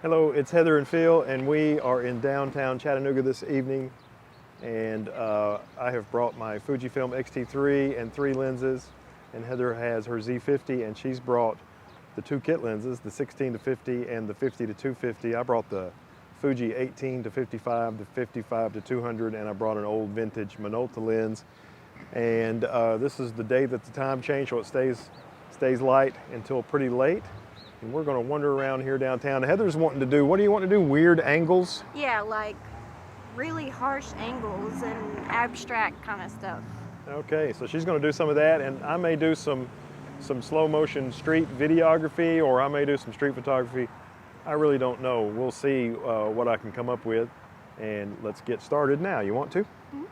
Hello, it's Heather and Phil, and we are in downtown Chattanooga this evening. And I have brought my Fujifilm X-T3 and 3 lenses, and Heather has her Z50, and she's brought the 2 kit lenses, the 16 to 50 and the 50 to 250. I brought the Fuji 18 to 55, the 55 to 200, and I brought an old vintage Minolta lens. And this is the day that the time changed, so it stays light until pretty late. And we're going to wander around here downtown. Heather's wanting to do, what do you want to do? Weird angles? Yeah, like really harsh angles and abstract kind of stuff. Okay, so she's going to do some of that, and I may do some slow motion street videography, or I may do some street photography. I really don't know. We'll see what I can come up with, and let's get started now. You want to? Mm-hmm.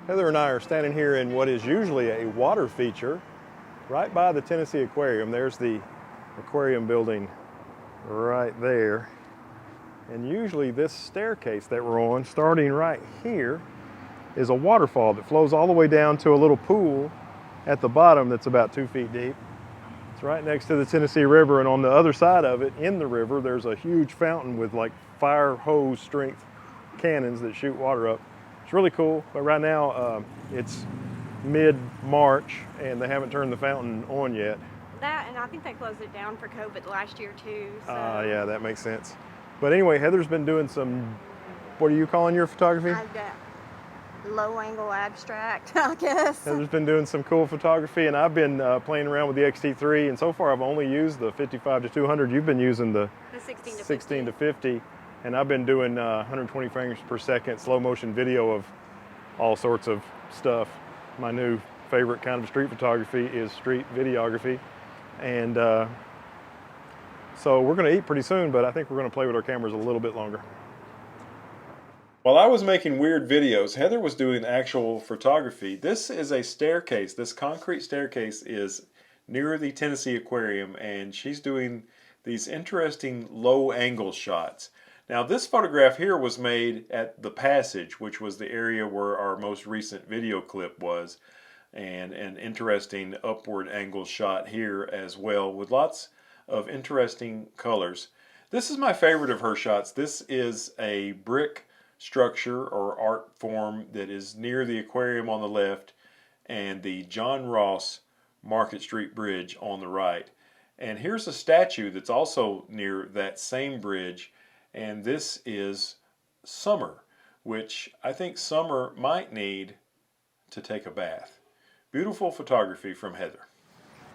Heather and I are standing here in what is usually a water feature right by the Tennessee Aquarium. There's the aquarium building right there. And usually this staircase that we're on, starting right here, is a waterfall that flows all the way down to a little pool at the bottom that's about 2 feet deep. It's right next to the Tennessee River, and on the other side of it, in the river, there's a huge fountain with like fire hose strength cannons that shoot water up. It's really cool, but right now it's mid-March and they haven't turned the fountain on yet. That, and I think they closed it down for COVID last year too. So. Yeah, that makes sense. But anyway, Heather's been doing some, what are you calling your photography? I've got low angle abstract, I guess. Heather's been doing some cool photography, and I've been playing around with the X-T3, and so far I've only used the 55 to 200. You've been using the 16 to 50. And I've been doing 120 frames per second slow motion video of all sorts of stuff. My new favorite kind of street photography is street videography. And so we're gonna eat pretty soon, but I think we're gonna play with our cameras a little bit longer. While I was making weird videos, Heather was doing actual photography. This is a staircase. This concrete staircase is near the Tennessee Aquarium, and she's doing these interesting low angle shots. Now this photograph here was made at the Passage, which was the area where our most recent video clip was, and an interesting upward angle shot here as well with lots of interesting colors. This is my favorite of her shots. This is a brick structure or art form that is near the aquarium on the left and the John Ross Market Street Bridge on the right. And here's a statue that's also near that same bridge. And this is Summer, which I think Summer might need to take a bath. Beautiful photography from Heather.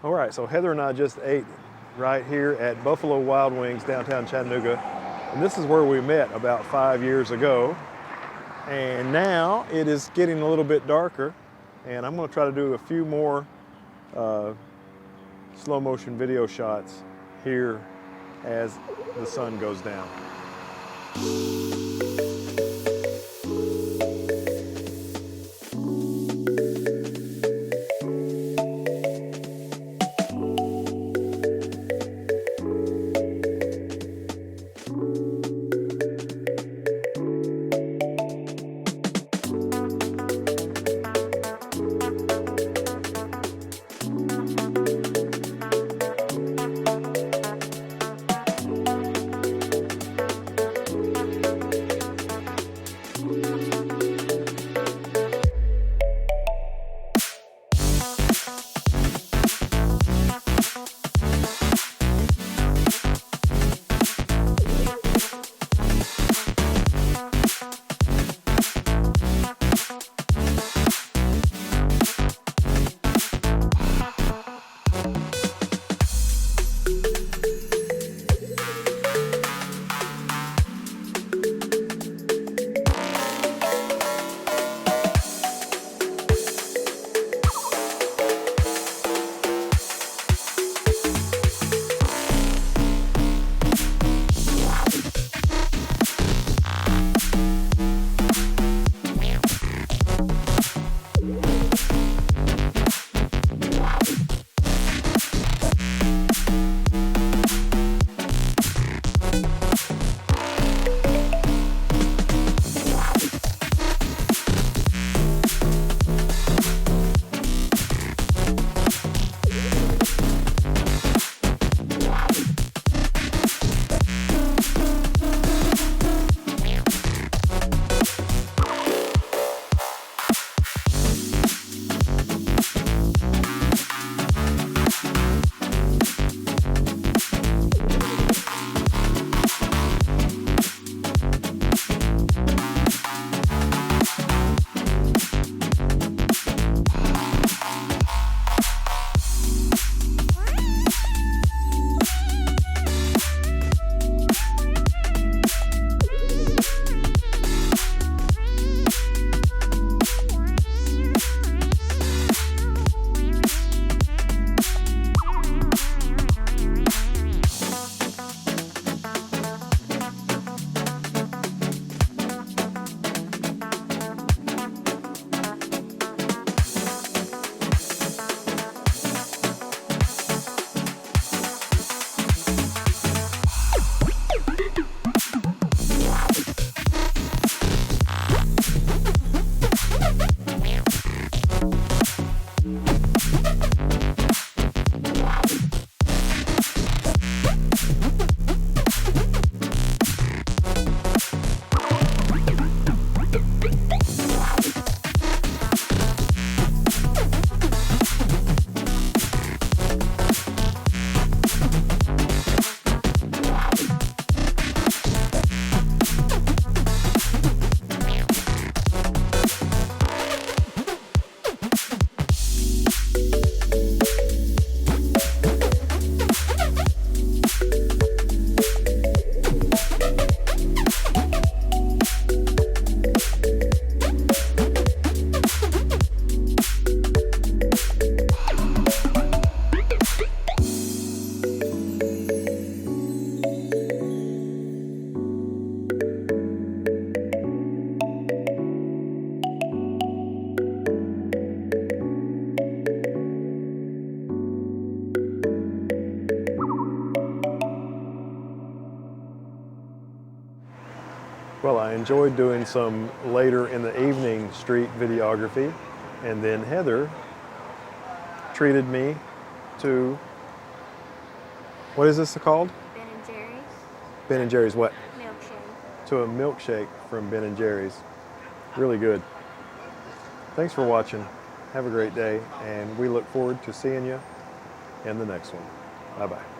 All right, so Heather and I just ate right here at Buffalo Wild Wings, downtown Chattanooga. And this is where we met about 5 years ago. And now it is getting a little bit darker. And I'm gonna try to do a few more slow motion video shots here as the sun goes down. Well, I enjoyed doing some later in the evening street videography, and then Heather treated me to, what is this called? Ben and Jerry's Ben and Jerry's what? milkshake. To a milkshake from Ben and Jerry's. Really good. Thanks for watching. Have a great day, and we look forward to seeing you in the next one. Bye-bye.